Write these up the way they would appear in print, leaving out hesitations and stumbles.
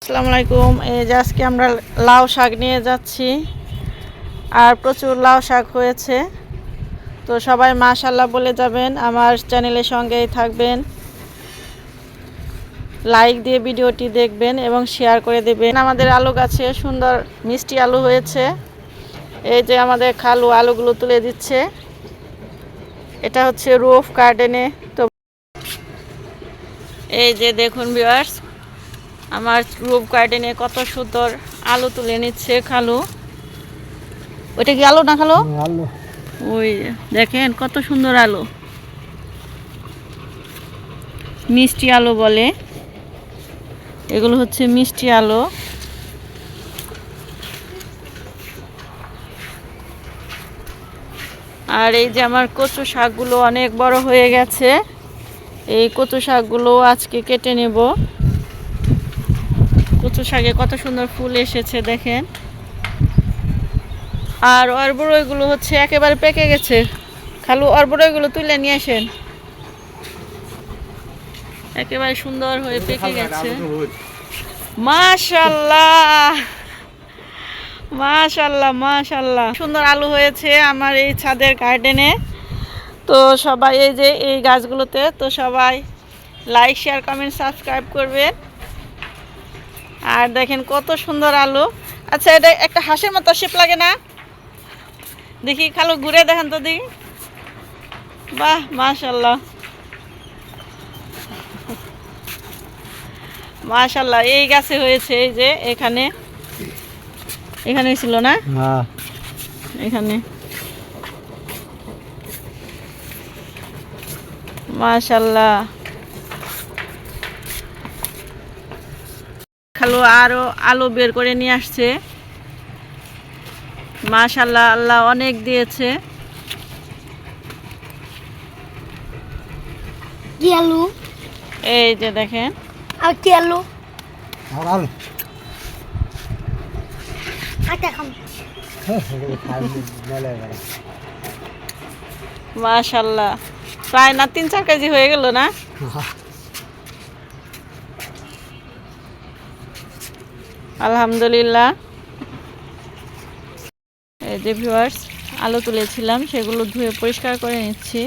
আসসালামু আলাইকুম। এই যে আজকে আমরা লাউ শাক নিয়ে যাচ্ছি, আর প্রচুর লাউ শাক হয়েছে। তো সবাই মাশাআল্লাহ বলে যাবেন, আমার চ্যানেলের সঙ্গেই থাকবেন, লাইক দিয়ে ভিডিওটি দেখবেন এবং শেয়ার করে দেবেন। আমাদের আলু গাছে সুন্দর মিষ্টি আলু হয়েছে। এই যে আমাদের খালু আলুগুলো তুলে দিচ্ছে। এটা হচ্ছে রুফ গার্ডেনে। তো এই যে দেখুন ভিউয়ার্স, আমার রুফ গার্ডেনে কত সুন্দর আলু তুলে নিচ্ছে খালু। ওইটা কি আলু না খালু? আলু। ওই দেখেন কত সুন্দর আলু, মিষ্টি আলু বলে এগুলো, হচ্ছে মিষ্টি আলু। আর এই যে আমার কচু শাকগুলো অনেক বড় হয়ে গেছে। এই কচু শাকগুলো আজকে কেটে নেব। কচু শাকে কত সুন্দর ফুল এসেছে দেখেন। আর অরবড়ইগুলো হচ্ছে একেবারে পেকে গেছে। খালু অরবড়ইগুলো তুলে নিয়ে আসেন, একেবারে সুন্দর হয়ে পেকে গেছে। মাশাআল্লাহ মাশাআল্লাহ মাশাআল্লাহ, সুন্দর আলু হয়েছে আমার এই ছাদের গার্ডেনে। তো সবাই এই যে এই গাছগুলোতে, তো সবাই লাইক শেয়ার কমেন্ট সাবস্ক্রাইব করবেন। আর দেখেন কত সুন্দর আলু। আচ্ছা, এটা একটা হাঁসের মতো শেপ লাগে না? দেখি খালু ঘুরে দেখেন তো দেখি। বাহ মাশাআল্লাহ মাশাআল্লাহ, এই গাছে হয়েছে। এই যে এখানে ছিল না? হ্যাঁ, এখানে মাশাআল্লাহ। খালু আরো আলু বের করে নিয়ে আসছে। মাশাআল্লাহ, আল্লাহ অনেক দিয়েছে। কি আলু? এই যে দেখেন, আর কি আলু? আলু। আটা খাম। মাশাআল্লাহ, প্রায় না 3-4 কেজি হয়ে গেল না? আলহামদুলিল্লাহ। এই যে ভিউয়ার্স, আলু তুলেছিলাম সেগুলো ধুয়ে পরিষ্কার করে নিচ্ছি।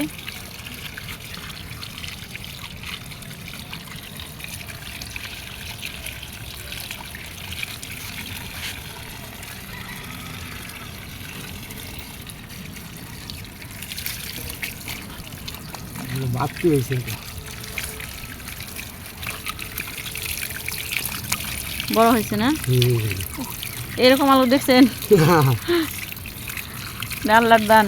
বাড়তি হয়েছে, বড় হয়েছে না? এরকম আলু দেখছেন? আল্লাহর দান।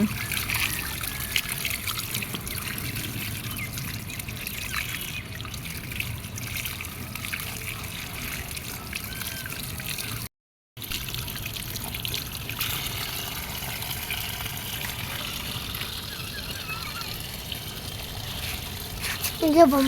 যে বম।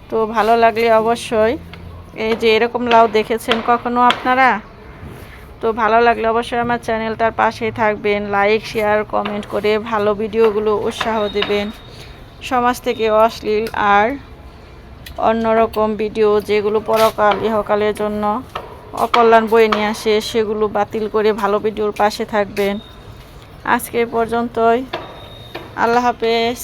তো ভালো লাগলে অবশ্যই, এই যে এরকম লাউ দেখেছেন কখনো আপনারা? তো ভালো লাগলে অবশ্যই আমার চ্যানেলটার পাশেই থাকবেন, লাইক শেয়ার কমেন্ট করে ভালো ভিডিওগুলো উৎসাহ দেবেন। সমাজ থেকে অশ্লীল আর অন্যরকম ভিডিও যেগুলো পরকাল ইহকালের জন্য অকল্যাণ বয়ে নিয়ে আসে, সেগুলো বাতিল করে ভালো ভিডিওর পাশে থাকবেন। আজকে পর্যন্তই, আল্লাহ হাফেজ।